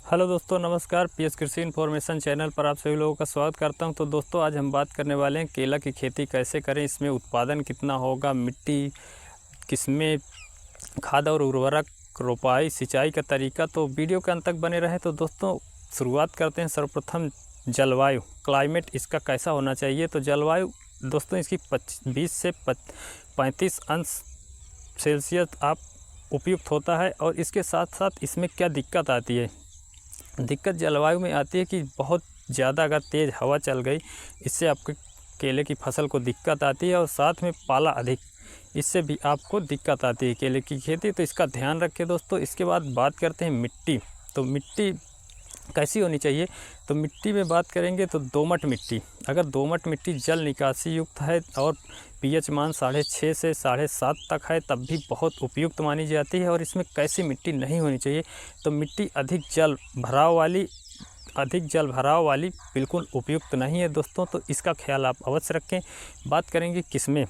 Hello दोस्तों, नमस्कार। PS कृषि इन्फॉर्मेशन चैनल पर आप सभी लोगों का स्वागत करता हूं। तो दोस्तों, आज हम बात करने वाले हैं केला की खेती कैसे करें, इसमें उत्पादन कितना होगा, मिट्टी किसमें, खाद और उर्वरक, रोपाई, सिंचाई का तरीका। तो वीडियो के अंत तक बने रहे। तो दोस्तों, शुरुआत करते हैं। सर्वप्रथम जलवायु, क्लाइमेट इसका कैसा होना चाहिए। तो जलवायु दोस्तों इसकी 20 से 35 अंश सेल्सियस आप उपयुक्त होता है। और इसके साथ साथ इसमें क्या दिक्कत आती है, दिक्कत जलवायु में आती है कि बहुत ज़्यादा अगर तेज़ हवा चल गई, इससे आपके केले की फसल को दिक्कत आती है। और साथ में पाला अधिक, इससे भी आपको दिक्कत आती है केले की खेती। तो इसका ध्यान रखें दोस्तों। इसके बाद बात करते हैं मिट्टी। तो मिट्टी कैसी होनी चाहिए। तो मिट्टी में बात करेंगे तो दोमट मिट्टी, अगर दोमट मिट्टी जल निकासी युक्त है और पीएच मान 6.5 से 7.5 तक है, तब भी बहुत उपयुक्त मानी जाती है। और इसमें कैसी मिट्टी नहीं होनी चाहिए। तो मिट्टी अधिक जल भराव वाली बिल्कुल उपयुक्त नहीं है दोस्तों। तो इसका ख्याल आप अवश्य रखें। बात करेंगे किस्में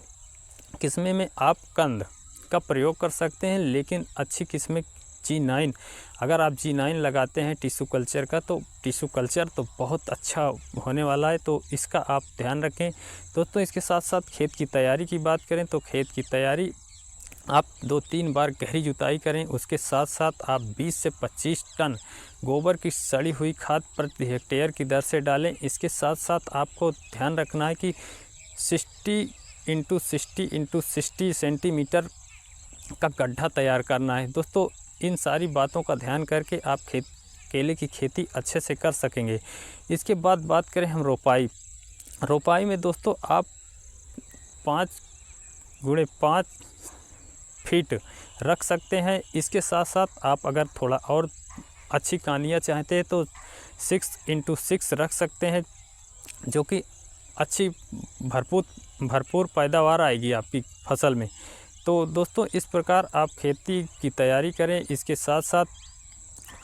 में आप कंद का प्रयोग कर सकते हैं, लेकिन अच्छी किस्में G9, अगर आप G9 लगाते हैं टिश्यू कल्चर का, तो टिश्यू कल्चर तो बहुत अच्छा होने वाला है। तो इसका आप ध्यान रखें दोस्तों। इसके साथ साथ खेत की तैयारी की बात करें तो खेत की तैयारी आप 2-3 बार गहरी जुताई करें। उसके साथ साथ आप 20 से 25 टन गोबर की सड़ी हुई खाद प्रति हेक्टेयर की दर से डालें। इसके साथ साथ आपको ध्यान रखना है कि 60x60x60 सेंटीमीटर का गड्ढा तैयार करना है दोस्तों। इन सारी बातों का ध्यान करके आप केले की खेती अच्छे से कर सकेंगे। इसके बाद बात करें हम रोपाई में दोस्तों आप 5x5 फीट रख सकते हैं। इसके साथ साथ आप अगर थोड़ा और अच्छी कानियाँ चाहते हैं तो 6x6 रख सकते हैं, जो कि अच्छी भरपूर पैदावार आएगी आपकी फसल में। तो दोस्तों, इस प्रकार आप खेती की तैयारी करें। इसके साथ साथ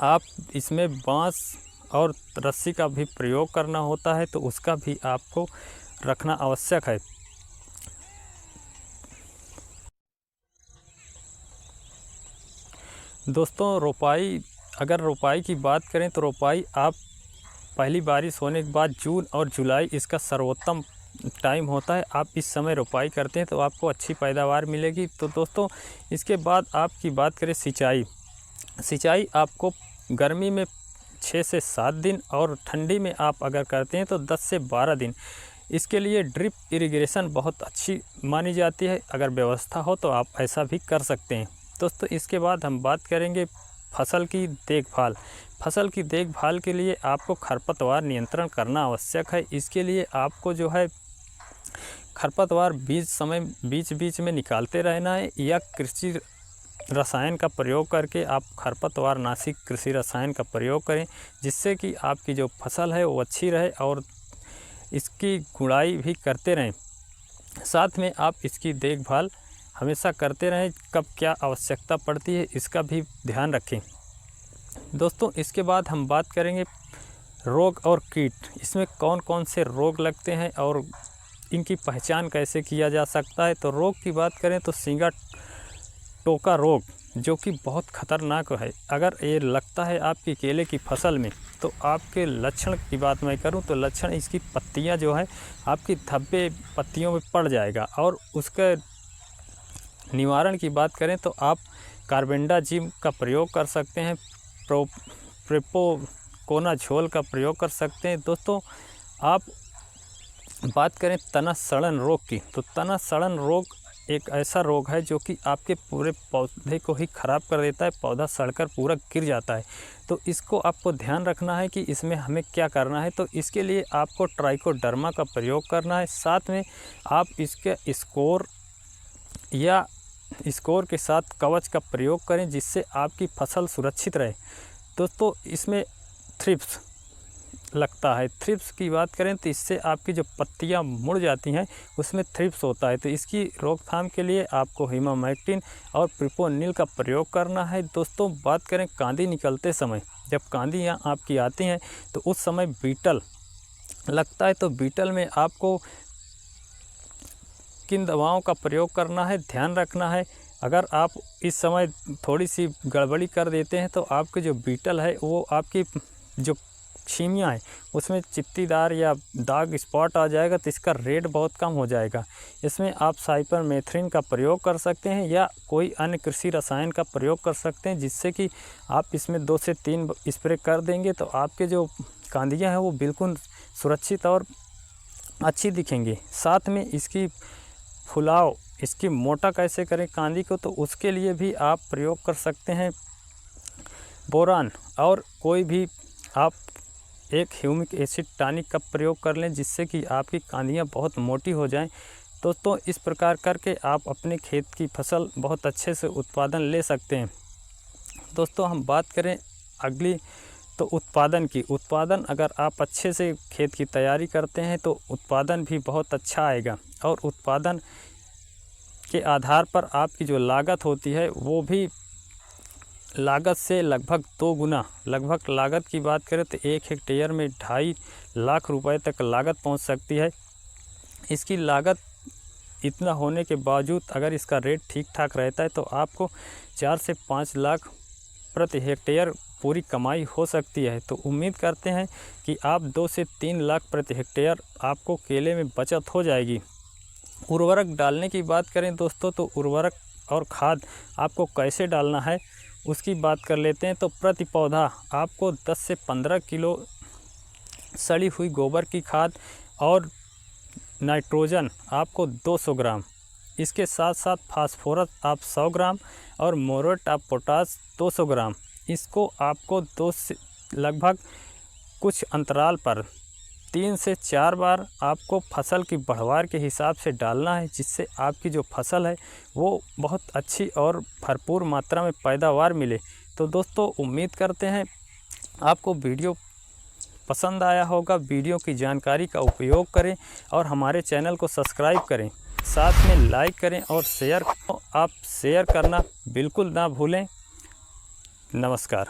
आप इसमें बांस और रस्सी का भी प्रयोग करना होता है, तो उसका भी आपको रखना आवश्यक है। दोस्तों, अगर रोपाई की बात करें तो रोपाई आप पहली बारिश होने के बाद जून और जुलाई इसका सर्वोत्तम टाइम होता है। आप इस समय रोपाई करते हैं तो आपको अच्छी पैदावार मिलेगी। तो दोस्तों, इसके बाद आपकी बात करें सिंचाई आपको गर्मी में 6 से 7 दिन और ठंडी में आप अगर करते हैं तो 10 से 12 दिन। इसके लिए ड्रिप इरिगेशन बहुत अच्छी मानी जाती है। अगर व्यवस्था हो तो आप ऐसा भी कर सकते हैं दोस्तों। इसके बाद हम बात करेंगे फसल की देखभाल के लिए आपको खरपतवार नियंत्रण करना आवश्यक है। इसके लिए आपको जो है खरपतवार बीच बीच में निकालते रहना है, या कृषि रसायन का प्रयोग करके आप खरपतवार नाशक कृषि रसायन का प्रयोग करें, जिससे कि आपकी जो फसल है वो अच्छी रहे और इसकी गुड़ाई भी करते रहें। साथ में आप इसकी देखभाल हमेशा करते रहें। कब क्या आवश्यकता पड़ती है इसका भी ध्यान रखें दोस्तों। इसके बाद हम बात करेंगे रोग और कीट, इसमें कौन कौन से रोग लगते हैं और इनकी पहचान कैसे किया जा सकता है। तो रोग की बात करें तो सिंगा टोका रोग, जो कि बहुत ख़तरनाक है। अगर ये लगता है आपकी केले की फसल में, तो आपके लक्षण की बात मैं करूं तो लक्षण इसकी पत्तियां जो है आपकी धब्बे पत्तियों में पड़ जाएगा। और उसके निवारण की बात करें तो आप कार्बेंडाजिम का प्रयोग कर सकते हैं, प्रोपोकोनाझोल का प्रयोग कर सकते हैं दोस्तों। आप बात करें तना सड़न रोग की, तो तना सड़न रोग एक ऐसा रोग है जो कि आपके पूरे पौधे को ही ख़राब कर देता है। पौधा सड़कर पूरा गिर जाता है। तो इसको आपको ध्यान रखना है कि इसमें हमें क्या करना है। तो इसके लिए आपको ट्राइकोडर्मा का प्रयोग करना है। साथ में आप इसके स्कोर के साथ कवच का प्रयोग करें, जिससे आपकी फसल सुरक्षित रहे दोस्तों। इसमें थ्रिप्स लगता है। थ्रिप्स की बात करें तो इससे आपकी जो पत्तियां मुड़ जाती हैं उसमें थ्रिप्स होता है। तो इसकी रोकथाम के लिए आपको हिमामैक्टिन और प्रिपोनिल का प्रयोग करना है दोस्तों। बात करें कांदी निकलते समय, जब कांदियां आपकी आती हैं तो उस समय बीटल लगता है। तो बीटल में आपको किन दवाओं का प्रयोग करना है, ध्यान रखना है। अगर आप इस समय थोड़ी सी गड़बड़ी कर देते हैं तो आपके जो बीटल है वो आपकी जो छीमियाँ है उसमें चित्तीदार या दाग स्पॉट आ जाएगा, तो इसका रेट बहुत कम हो जाएगा। इसमें आप साइपरमेथ्रिन का प्रयोग कर सकते हैं या कोई अन्य कृषि रसायन का प्रयोग कर सकते हैं, जिससे कि आप इसमें 2 से 3 स्प्रे कर देंगे तो आपके जो कांदियाँ हैं वो बिल्कुल सुरक्षित और अच्छी दिखेंगी। साथ में इसकी फुलाव, इसकी मोटा कैसे करें कांदी को, तो उसके लिए भी आप प्रयोग कर सकते हैं बोरान, और कोई भी आप एक ह्यूमिक एसिड टॉनिक का प्रयोग कर लें, जिससे कि आपकी कांदियाँ बहुत मोटी हो जाएं। दोस्तों इस प्रकार करके आप अपने खेत की फसल बहुत अच्छे से उत्पादन ले सकते हैं। दोस्तों हम बात करें अगली तो उत्पादन की। उत्पादन अगर आप अच्छे से खेत की तैयारी करते हैं तो उत्पादन भी बहुत अच्छा आएगा, और उत्पादन के आधार पर आपकी जो लागत होती है वो भी लागत से लगभग 2 गुना, लगभग लागत की बात करें तो 1 हेक्टेयर में 2.5 लाख रुपए तक लागत पहुंच सकती है। इसकी लागत इतना होने के बावजूद अगर इसका रेट ठीक ठाक रहता है तो आपको 4 से 5 लाख प्रति हेक्टेयर पूरी कमाई हो सकती है। तो उम्मीद करते हैं कि आप 2 से 3 लाख प्रति हेक्टेयर आपको केले में बचत हो जाएगी। उर्वरक डालने की बात करें दोस्तों, तो उर्वरक और खाद आपको कैसे डालना है उसकी बात कर लेते हैं। तो प्रति पौधा आपको 10 से 15 किलो सड़ी हुई गोबर की खाद और नाइट्रोजन आपको 200 ग्राम, इसके साथ साथ फास्फोरस आप 100 ग्राम और मोरेट ऑफ पोटाश 200 ग्राम, इसको आपको 2 से लगभग कुछ अंतराल पर 3 से 4 बार आपको फसल की बढ़वार के हिसाब से डालना है, जिससे आपकी जो फसल है वो बहुत अच्छी और भरपूर मात्रा में पैदावार मिले। तो दोस्तों उम्मीद करते हैं आपको वीडियो पसंद आया होगा। वीडियो की जानकारी का उपयोग करें और हमारे चैनल को सब्सक्राइब करें, साथ में लाइक करें और शेयर, आप शेयर करना बिल्कुल ना भूलें। नमस्कार।